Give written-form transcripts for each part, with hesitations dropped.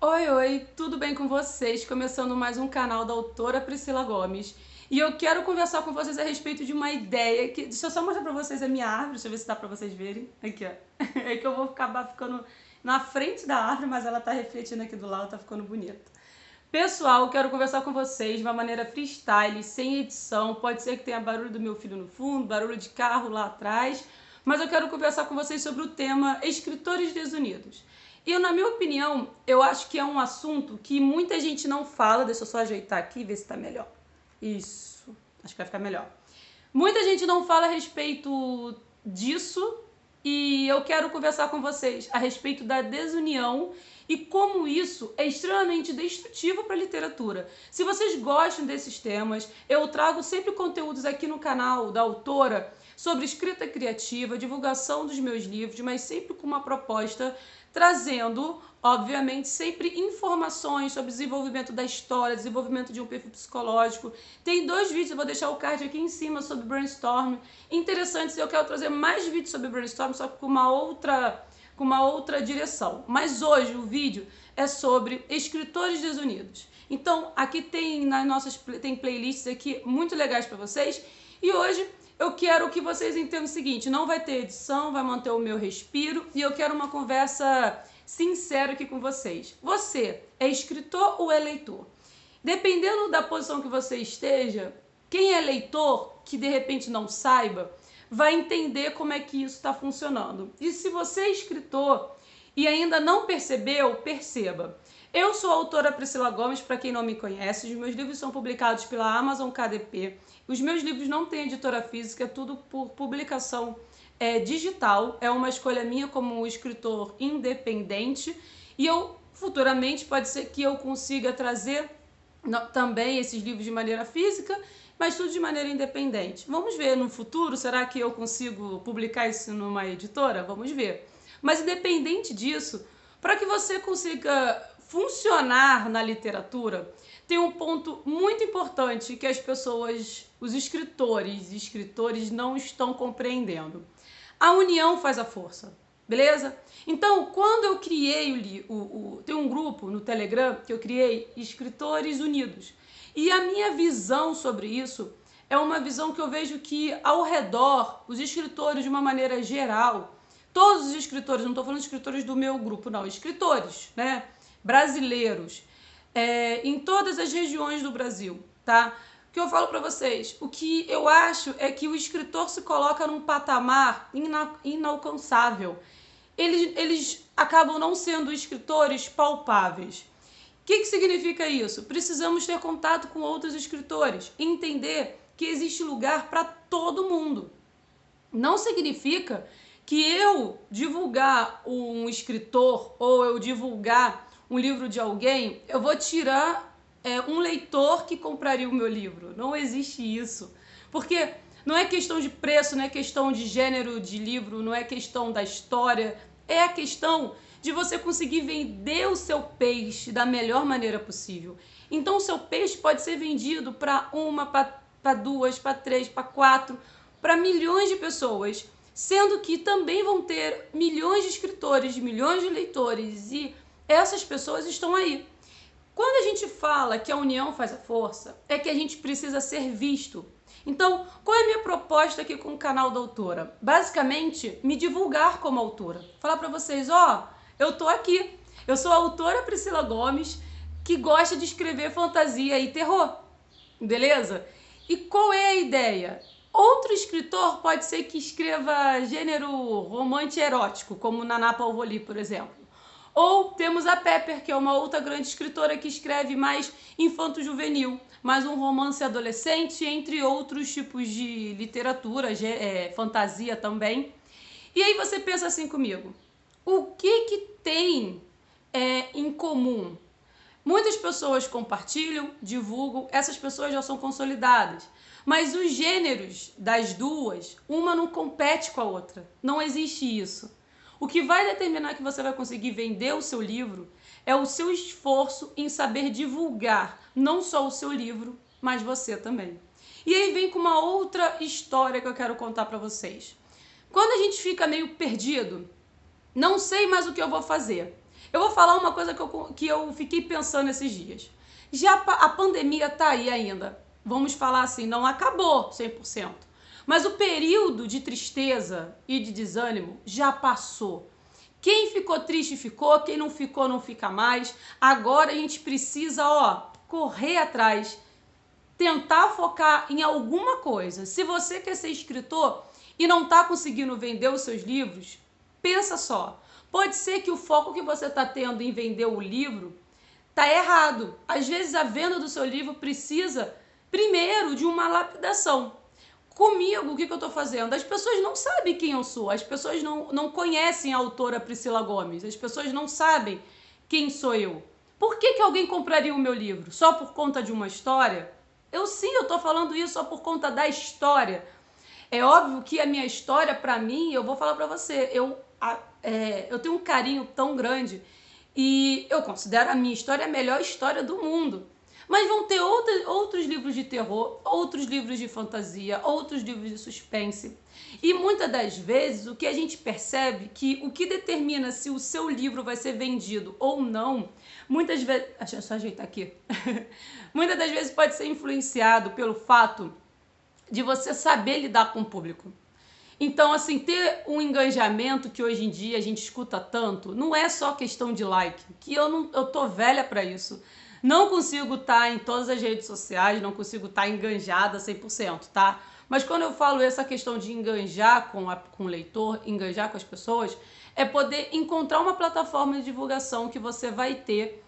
Oi, oi, tudo bem com vocês? Começando mais um canal da autora Priscila Gomes. E eu quero conversar com vocês a respeito de uma ideia que... Deixa eu só mostrar pra vocês a minha árvore, deixa eu ver se dá pra vocês verem. Aqui, ó. É que eu vou acabar ficando na frente da árvore, mas ela tá refletindo aqui do lado, tá ficando bonita. Pessoal, eu quero conversar com vocês de uma maneira freestyle, sem edição. Pode ser que tenha barulho do meu filho no fundo, barulho de carro lá atrás, mas eu quero conversar com vocês sobre o tema Escritores Desunidos. E na minha opinião, eu acho que é um assunto que muita gente não fala. Deixa eu só ajeitar aqui e ver se tá melhor. Isso, acho que vai ficar melhor. Muita gente não fala a respeito disso e eu quero conversar com vocês a respeito da desunião e como isso é extremamente destrutivo para a literatura. Se vocês gostam desses temas, eu trago sempre conteúdos aqui no canal da autora sobre escrita criativa, divulgação dos meus livros, mas sempre com uma proposta trazendo, obviamente, sempre informações sobre desenvolvimento da história, desenvolvimento de um perfil psicológico. Tem 2 vídeos, eu vou deixar o card aqui em cima, sobre brainstorm, interessantes. Eu quero trazer mais vídeos sobre brainstorm, só que com uma outra direção. Mas hoje o vídeo é sobre escritores desunidos. Então, aqui tem tem playlists aqui muito legais para vocês. E hoje eu quero que vocês entendam o seguinte: não vai ter edição, vai manter o meu respiro e eu quero uma conversa sincera aqui com vocês. Você é escritor ou é leitor? Dependendo da posição que você esteja, quem é leitor, que de repente não saiba, vai entender como é que isso está funcionando. E se você é escritor e ainda não percebeu, perceba. Eu sou a autora Priscila Gomes, para quem não me conhece. Os meus livros são publicados pela Amazon KDP. Os meus livros não têm editora física, é tudo por publicação digital. É uma escolha minha como um escritor independente. E eu, futuramente, pode ser que eu consiga trazer também esses livros de maneira física, mas tudo de maneira independente. Vamos ver no futuro, será que eu consigo publicar isso numa editora? Vamos ver. Mas independente disso, para que você consiga funcionar na literatura, tem um ponto muito importante que as pessoas, os escritores e escritores não estão compreendendo. A união faz a força, beleza? Então, quando eu criei tem um grupo no Telegram que eu criei, Escritores Unidos. E a minha visão sobre isso é uma visão que eu vejo que ao redor, os escritores de uma maneira geral, todos os escritores, não estou falando de escritores do meu grupo, não, escritores, né, brasileiros, em todas as regiões do Brasil, tá? O que eu falo para vocês, o que eu acho é que o escritor se coloca num patamar inalcançável. Eles acabam não sendo escritores palpáveis. O que significa isso? Precisamos ter contato com outros escritores, entender que existe lugar para todo mundo. Não significa que eu divulgar um escritor ou eu divulgar um livro de alguém, eu vou tirar um leitor que compraria o meu livro. Não existe isso. Porque não é questão de preço, não é questão de gênero de livro, não é questão da história, é a questão de você conseguir vender o seu peixe da melhor maneira possível. Então o seu peixe pode ser vendido para uma, para 2, para 3, para 4, para milhões de pessoas, sendo que também vão ter milhões de escritores, milhões de leitores, e essas pessoas estão aí. Quando a gente fala que a união faz a força, é que a gente precisa ser visto. Então, qual é a minha proposta aqui com o canal da autora? Basicamente, me divulgar como autora. Falar para vocês, eu tô aqui. Eu sou a autora Priscila Gomes, que gosta de escrever fantasia e terror. Beleza? E qual é a ideia? Outro escritor pode ser que escreva gênero romance erótico, como Naná Palvoli, por exemplo. Ou temos a Pepper, que é uma outra grande escritora que escreve mais infanto-juvenil, mais um romance adolescente, entre outros tipos de literatura, fantasia também. E aí você pensa assim comigo, o que tem em comum? Muitas pessoas compartilham, divulgam, essas pessoas já são consolidadas. Mas os gêneros das duas, uma não compete com a outra. Não existe isso. O que vai determinar que você vai conseguir vender o seu livro é o seu esforço em saber divulgar não só o seu livro, mas você também. E aí vem com uma outra história que eu quero contar para vocês. Quando a gente fica meio perdido, não sei mais o que eu vou fazer. Eu vou falar uma coisa que eu fiquei pensando esses dias. Já a pandemia tá aí ainda. Vamos falar assim, não acabou 100%. Mas o período de tristeza e de desânimo já passou. Quem ficou triste ficou, quem não ficou não fica mais. Agora a gente precisa, correr atrás, tentar focar em alguma coisa. Se você quer ser escritor e não está conseguindo vender os seus livros, pensa só. Pode ser que o foco que você está tendo em vender o livro tá errado. Às vezes a venda do seu livro precisa primeiro de uma lapidação. Comigo, o que eu estou fazendo? As pessoas não sabem quem eu sou, as pessoas não conhecem a autora Priscila Gomes, as pessoas não sabem quem sou eu. Por que alguém compraria o meu livro? Só por conta de uma história? Eu estou falando isso só por conta da história. É óbvio que a minha história, para mim, eu vou falar para você, eu tenho um carinho tão grande e eu considero a minha história a melhor história do mundo. Mas vão ter outros livros de terror, outros livros de fantasia, outros livros de suspense. E muitas das vezes o que a gente percebe que o que determina se o seu livro vai ser vendido ou não, muitas vezes... Deixa eu só ajeitar aqui. Muitas das vezes pode ser influenciado pelo fato de você saber lidar com o público. Então, assim, ter um engajamento que hoje em dia a gente escuta tanto, não é só questão de like, que eu tô velha para isso. Não consigo estar em todas as redes sociais, não consigo estar enganjada 100%, tá? Mas quando eu falo essa questão de enganjar com o leitor, enganjar com as pessoas, é poder encontrar uma plataforma de divulgação que você vai ter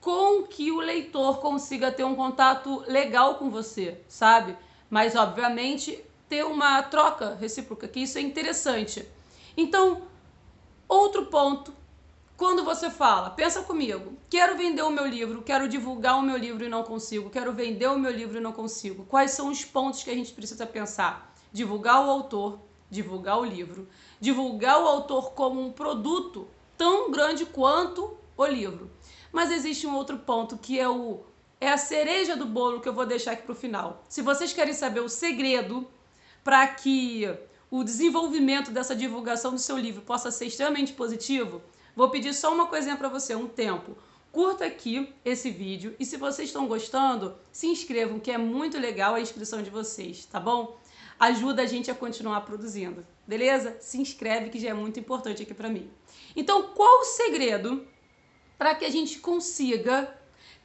com que o leitor consiga ter um contato legal com você, sabe? Mas, obviamente, ter uma troca recíproca, que isso é interessante. Então, outro ponto, quando você fala, pensa comigo, quero vender o meu livro, quero divulgar o meu livro e não consigo, quero vender o meu livro e não consigo. Quais são os pontos que a gente precisa pensar? Divulgar o autor, divulgar o livro, divulgar o autor como um produto tão grande quanto o livro. Mas existe um outro ponto que é a cereja do bolo que eu vou deixar aqui para o final. Se vocês querem saber o segredo para que o desenvolvimento dessa divulgação do seu livro possa ser extremamente positivo, vou pedir só uma coisinha para você, um tempo. Curta aqui esse vídeo e se vocês estão gostando, se inscrevam, que é muito legal a inscrição de vocês, tá bom? Ajuda a gente a continuar produzindo, beleza? Se inscreve que já é muito importante aqui para mim. Então, qual o segredo para que a gente consiga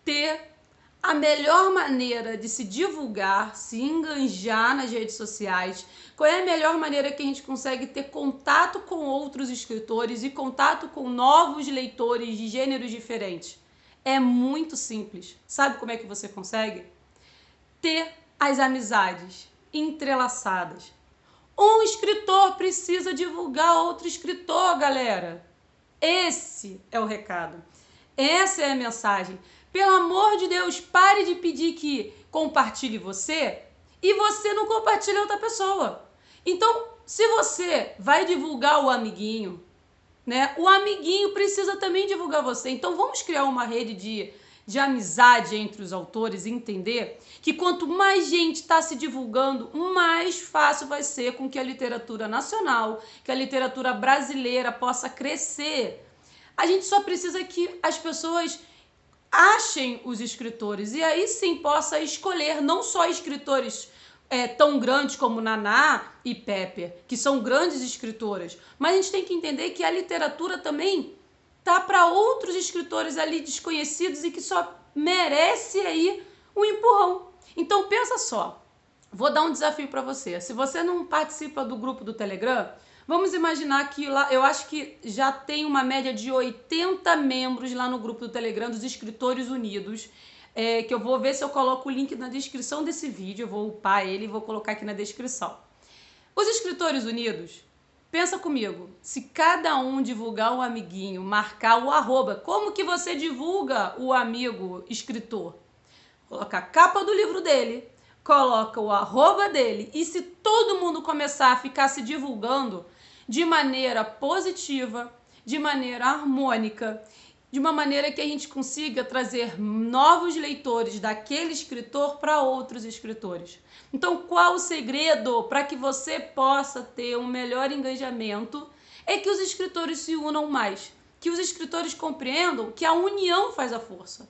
ter a melhor maneira de se divulgar, se enganjar nas redes sociais? Qual é a melhor maneira que a gente consegue ter contato com outros escritores e contato com novos leitores de gêneros diferentes? É muito simples. Sabe como é que você consegue? Ter as amizades entrelaçadas. Um escritor precisa divulgar outro escritor, galera. Esse é o recado. Essa é a mensagem. Pelo amor de Deus, pare de pedir que compartilhe você e você não compartilha outra pessoa. Então, se você vai divulgar o amiguinho, né? O amiguinho precisa também divulgar você. Então, vamos criar uma rede de amizade entre os autores e entender que quanto mais gente está se divulgando, mais fácil vai ser com que a literatura nacional, que a literatura brasileira possa crescer. A gente só precisa que as pessoas achem os escritores e aí sim possa escolher não só escritores tão grandes como Naná e Pepper, que são grandes escritoras, mas a gente tem que entender que a literatura também tá para outros escritores ali desconhecidos e que só merece aí um empurrão. Então pensa só, vou dar um desafio para você. Se você não participa do grupo do Telegram, vamos imaginar que lá, eu acho que já tem uma média de 80 membros lá no grupo do Telegram dos Escritores Unidos, que eu vou ver se eu coloco o link na descrição desse vídeo, eu vou upar ele e vou colocar aqui na descrição. Os Escritores Unidos, pensa comigo, se cada um divulgar um amiguinho, marcar o arroba, como que você divulga o amigo escritor? Coloca a capa do livro dele, coloca o arroba dele e se todo mundo começar a ficar se divulgando de maneira positiva, de maneira harmônica, de uma maneira que a gente consiga trazer novos leitores daquele escritor para outros escritores. Então, qual o segredo para que você possa ter um melhor engajamento? É que os escritores se unam mais. que os escritores compreendam que a união faz a força.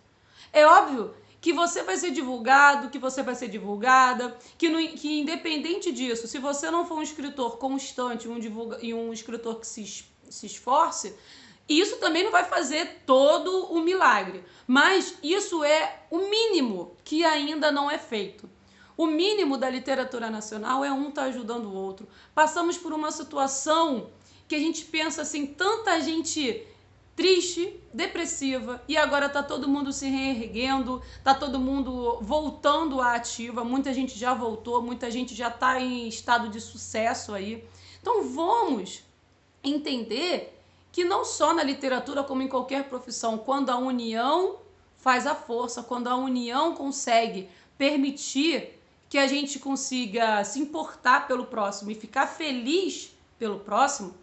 É óbvio que você vai ser divulgado, que você vai ser divulgada, que independente disso, se você não for um escritor constante e um escritor que se esforce, isso também não vai fazer todo o milagre. Mas isso é o mínimo que ainda não é feito. O mínimo da literatura nacional é um estar ajudando o outro. Passamos por uma situação que a gente pensa assim, tanta gente triste, depressiva, e agora tá todo mundo se reerguendo, tá todo mundo voltando à ativa, muita gente já voltou, muita gente já tá em estado de sucesso aí. Então vamos entender que não só na literatura, como em qualquer profissão, quando a união faz a força, quando a união consegue permitir que a gente consiga se importar pelo próximo e ficar feliz pelo próximo,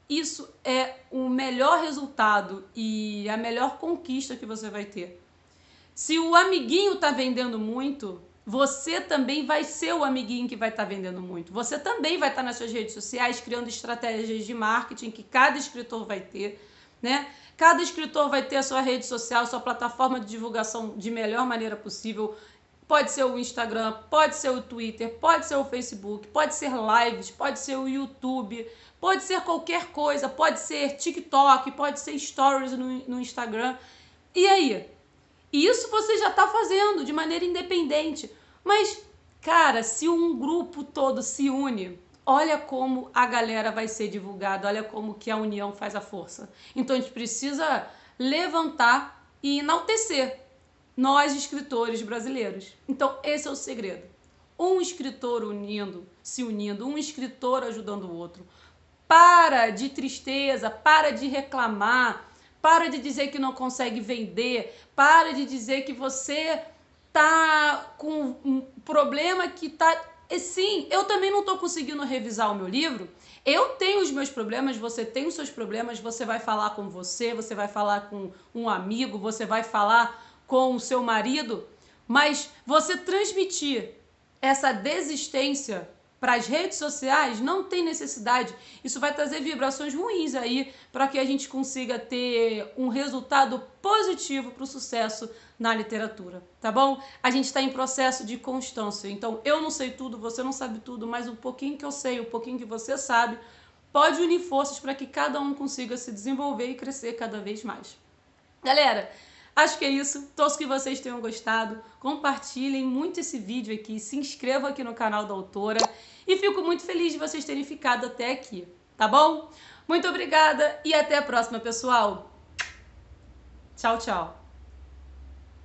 isso é o melhor resultado e a melhor conquista que você vai ter. Se o amiguinho está vendendo muito, você também vai ser o amiguinho que vai estar vendendo muito. Você também vai estar nas suas redes sociais criando estratégias de marketing que cada escritor vai ter, né? Cada escritor vai ter a sua rede social, sua plataforma de divulgação de melhor maneira possível. Pode ser o Instagram, pode ser o Twitter, pode ser o Facebook, pode ser lives, pode ser o YouTube, pode ser qualquer coisa, pode ser TikTok, pode ser stories no Instagram. E aí? Isso você já está fazendo de maneira independente. Mas, cara, se um grupo todo se une, olha como a galera vai ser divulgada, olha como que a união faz a força. Então a gente precisa levantar e enaltecer nós, escritores brasileiros. Então, esse é o segredo. Um escritor se unindo, um escritor ajudando o outro. Para de tristeza, para de reclamar, para de dizer que não consegue vender, para de dizer que você tá com um problema que tá... Sim, eu também não tô conseguindo revisar o meu livro. Eu tenho os meus problemas, você tem os seus problemas, você vai falar com você vai falar com um amigo, você vai falar com o seu marido, mas você transmitir essa desistência para as redes sociais não tem necessidade. Isso vai trazer vibrações ruins aí para que a gente consiga ter um resultado positivo para o sucesso na literatura, tá bom? A gente está em processo de constância, então eu não sei tudo, você não sabe tudo, mas o pouquinho que eu sei, o pouquinho que você sabe, pode unir forças para que cada um consiga se desenvolver e crescer cada vez mais. Galera, acho que é isso. Torço que vocês tenham gostado. Compartilhem muito esse vídeo aqui. Se inscrevam aqui no canal da autora. E fico muito feliz de vocês terem ficado até aqui. Tá bom? Muito obrigada e até a próxima, pessoal. Tchau, tchau.